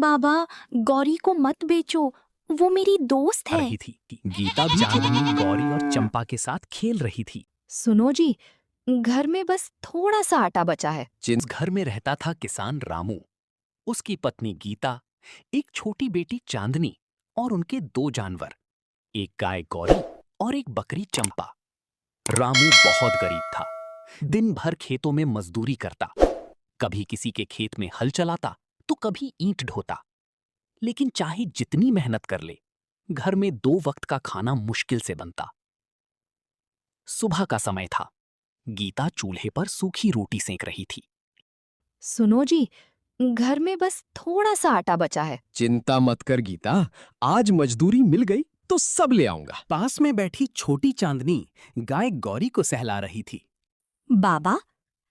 बाबा, गौरी को मत बेचो, वो मेरी दोस्त है। रही थी कि गीता भी चांदनी, गौरी और चंपा के साथ खेल रही थी। सुनो जी, घर में बस थोड़ा सा आटा बचा है। जिस घर में रहता था किसान रामू, उसकी पत्नी गीता, एक छोटी बेटी चांदनी और उनके 2 जानवर, एक गाय गौरी और एक बकरी चंपा। रामू बहुत गरीब था। दिन भर खेतों में मजदूरी करता, कभी किसी के खेत में हल चलाता तो कभी ईंट ढोता। लेकिन चाहे जितनी मेहनत कर ले, घर में 2 वक्त का खाना मुश्किल से बनता। सुबह का समय था। गीता चूल्हे पर सूखी रोटी सेंक रही थी। सुनो जी, घर में बस थोड़ा सा आटा बचा है। चिंता मत कर गीता, आज मजदूरी मिल गई तो सब ले आऊंगा। पास में बैठी छोटी चांदनी गाय गौरी को सहला रही थी। बाबा,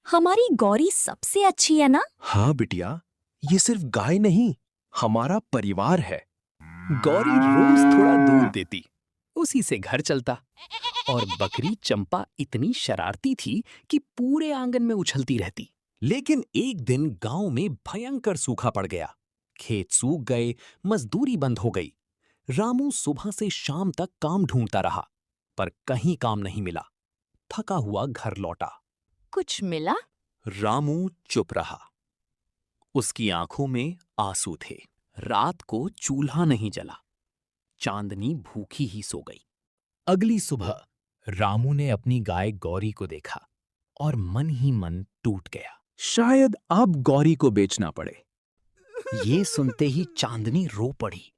हमारी गौरी सबसे अच्छी है ना? हाँ बिटिया, ये सिर्फ गाय नहीं, हमारा परिवार है। गौरी रोज थोड़ा दूध देती, उसी से घर चलता। और बकरी चंपा इतनी शरारती थी कि पूरे आंगन में उछलती रहती। लेकिन एक दिन गांव में भयंकर सूखा पड़ गया। खेत सूख गए, मजदूरी बंद हो गई। रामू सुबह से शाम तक काम ढूंढता रहा, पर कहीं काम नहीं मिला। थका हुआ घर लौटा। कुछ मिला? रामू चुप रहा। उसकी आंखों में आंसू थे। रात को चूल्हा नहीं जला। चांदनी भूखी ही सो गई। अगली सुबह रामू ने अपनी गाय गौरी को देखा और मन ही मन टूट गया। शायद अब गौरी को बेचना पड़े। ये सुनते ही चांदनी रो पड़ी।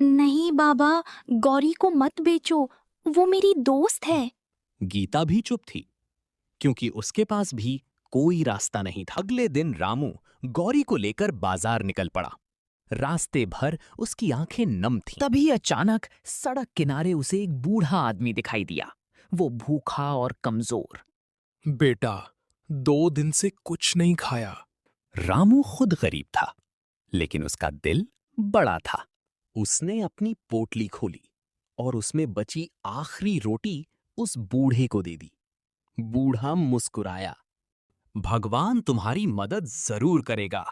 नहीं बाबा, गौरी को मत बेचो, वो मेरी दोस्त है। गीता भी चुप थी, क्योंकि उसके पास भी कोई रास्ता नहीं था। अगले दिन रामू गौरी को लेकर बाजार निकल पड़ा। रास्ते भर उसकी आंखें नम थीं। तभी अचानक सड़क किनारे उसे एक बूढ़ा आदमी दिखाई दिया। वो भूखा और कमजोर। बेटा, 2 दिन से कुछ नहीं खाया। रामू खुद गरीब था, लेकिन उसका दिल बड़ा था। उसने अपनी पोटली खोली और उसमें बची आखिरी रोटी उस बूढ़े को दे दी। बूढ़ा मुस्कुराया। भगवान तुम्हारी मदद जरूर करेगा।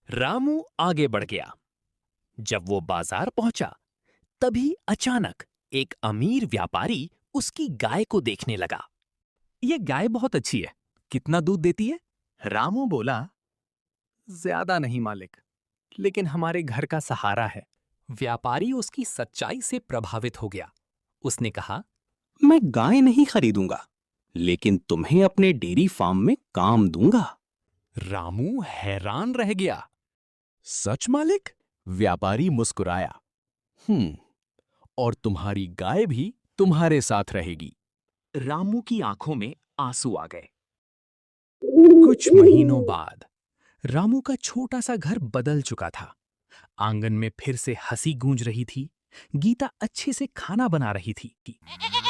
रामू आगे बढ़ गया। जब वो बाजार पहुंचा, तभी अचानक एक अमीर व्यापारी उसकी गाय को देखने लगा। ये गाय बहुत अच्छी है, कितना दूध देती है? रामू बोला, ज्यादा नहीं मालिक, लेकिन हमारे घर का सहारा है। व्यापारी उसकी सच्चाई से प्रभावित हो गया। उसने कहा, मैं गाय नहीं खरीदूंगा, लेकिन तुम्हें अपने डेयरी फार्म में काम दूंगा। रामू हैरान रह गया। सच मालिक? व्यापारी मुस्कुराया। और तुम्हारी गाय भी तुम्हारे साथ रहेगी। रामू की आंखों में आंसू आ गए। कुछ महीनों बाद रामू का छोटा सा घर बदल चुका था। आंगन में फिर से हंसी गूंज रही थी। गीता अच्छे से खाना बना रही थी।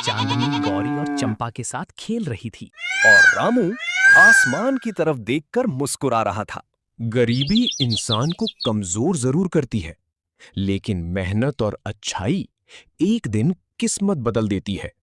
चांदनी गौरी और चंपा के साथ खेल रही थी। और रामू आसमान की तरफ देखकर मुस्कुरा रहा था। गरीबी इंसान को कमजोर जरूर करती है, लेकिन मेहनत और अच्छाई एक दिन किस्मत बदल देती है।